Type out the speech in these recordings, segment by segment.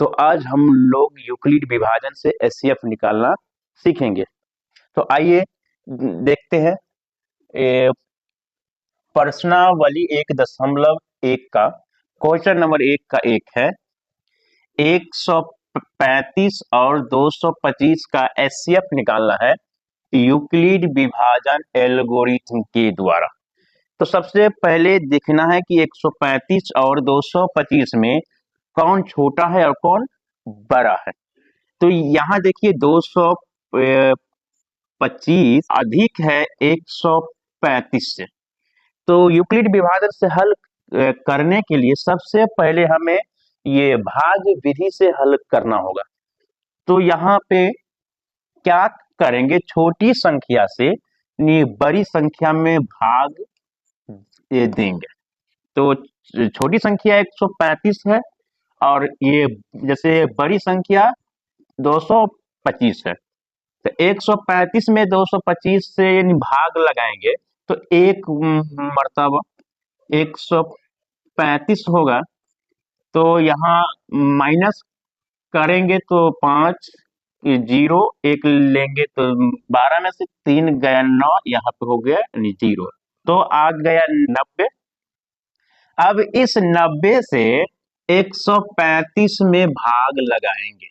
तो आज हम लोग यूक्लिड विभाजन से एचसीएफ निकालना सीखेंगे। तो आइए देखते हैं। प्रश्नावली 1.1 का क्वेश्चन नंबर 1 का एक है 135 और 225 का एचसीएफ निकालना है यूक्लिड विभाजन एल्गोरिथम के द्वारा। तो सबसे पहले देखना है कि 135 और 225 में कौन छोटा है और कौन बड़ा है। तो यहाँ देखिए 225 अधिक है 135 से। तो यूक्लिड विभाजन से हल करने के लिए सबसे पहले हमें ये भाग विधि से हल करना होगा। तो यहाँ पे क्या करेंगे, छोटी संख्या से बड़ी संख्या में भाग देंगे। तो छोटी संख्या 135 है और ये जैसे बड़ी संख्या 225 है। तो 135 में 225 से यानी भाग लगाएंगे तो एक मर्तबा 135 होगा। तो यहाँ माइनस करेंगे तो 5 0 1 लेंगे तो 12 में से 3 गया 9, यहाँ पे हो गया 0, तो आ गया 90। अब इस 90 से 135 में भाग लगाएंगे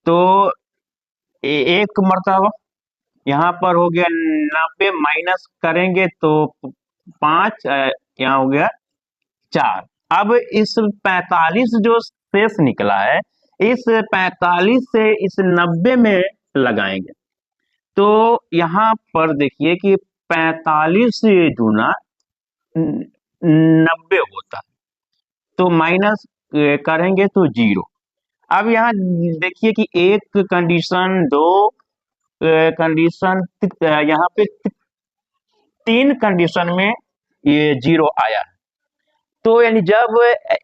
तो एक मर्तबा यहाँ पर हो गया 90, माइनस करेंगे तो 5, यहाँ हो गया 4। अब इस 45 जो शेष निकला है, इस 45 से इस 90 में लगाएंगे तो यहाँ पर देखिए कि 45 गुना 90 होता है, तो माइनस करेंगे तो 0। अब यहाँ देखिए कि एक कंडीशन, दो कंडीशन, यहाँ पे 3 कंडीशन में ये 0 आया है। तो यानी जब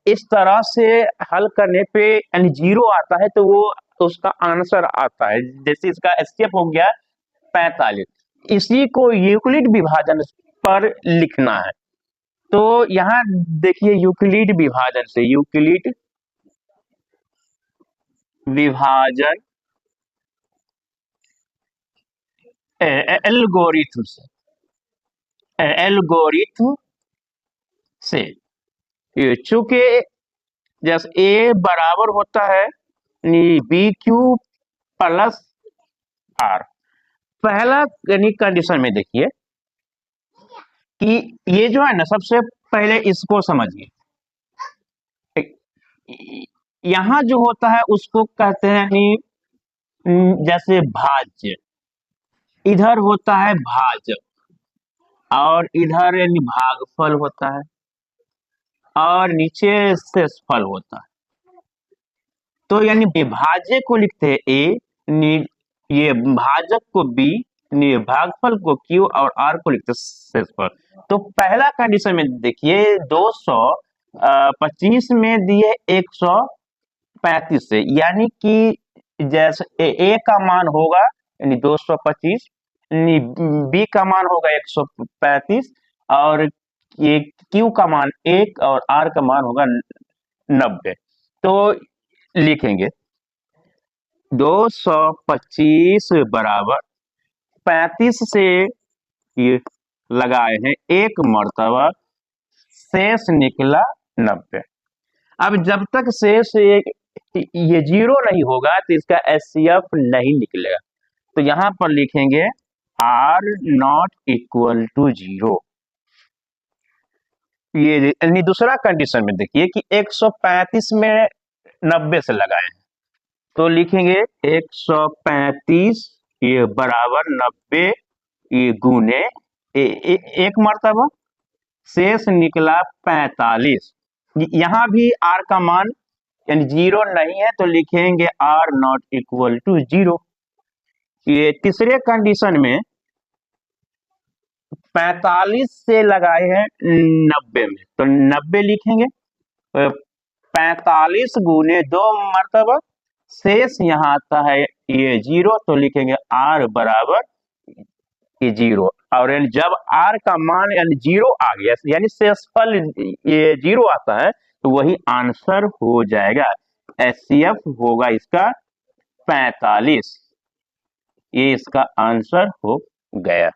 इस तरह से हल करने पे यानी 0 आता है तो वो उसका आंसर आता है। जैसे इसका एचसीएफ हो गया 45, इसी को यूक्लिड विभाजन पर लिखना है। तो यहाँ देखिए यूक्लिड विभाजन से, यूक्लिड विभाजन एल्गोरिथम से चूंकि जैसे ए बराबर होता है बी क्यू प्लस आर, पहला यानी कंडीशन में देखिए कि ये जो है ना, सबसे पहले इसको समझिए। यहां जो होता है उसको कहते हैं जैसे भाज्य, इधर होता है भाजक और इधर यानी भागफल होता है और नीचे शेषफल होता है। तो यानी विभाज्य को लिखते हैं ए, ये भाजक को बी, भागफल को क्यू और आर को लिखते हैं शेषफल। तो पहला कंडीशन में देखिए 225 में दिए 135 से, यानी कि जैसे ए का मान होगा यानी 225, बी का मान होगा 135 और ये क्यू का मान 1 और आर का मान होगा 90। तो लिखेंगे 225 बराबर 35 से ये लगाए हैं एक मर्तबा, शेष निकला 90। अब जब तक शेष ये 0 नहीं होगा तो इसका एचसीएफ नहीं निकलेगा। तो यहां पर लिखेंगे आर नॉट इक्वल टू 0। ये यानी दूसरा कंडीशन में देखिए कि 135 में 90 से लगाए हैं तो लिखेंगे 135 ये बराबर 90 ये गुने एक मर्तबा, शेष निकला 45। यहां भी आर का मान यानी 0 नहीं है तो लिखेंगे आर नॉट इक्वल टू 0। ये तीसरे कंडीशन में 45 से लगाए हैं 90 में तो 90 लिखेंगे, 45 गुने 2 मर्तबा, शेष यहाँ आता है ये 0 तो लिखेंगे आर बराबर ये 0। और जब आर का मान यानी 0 आ गया यानी शेषफल ये 0 आता है तो वही आंसर हो जाएगा। HCF होगा इसका 45। ये इसका आंसर हो गया।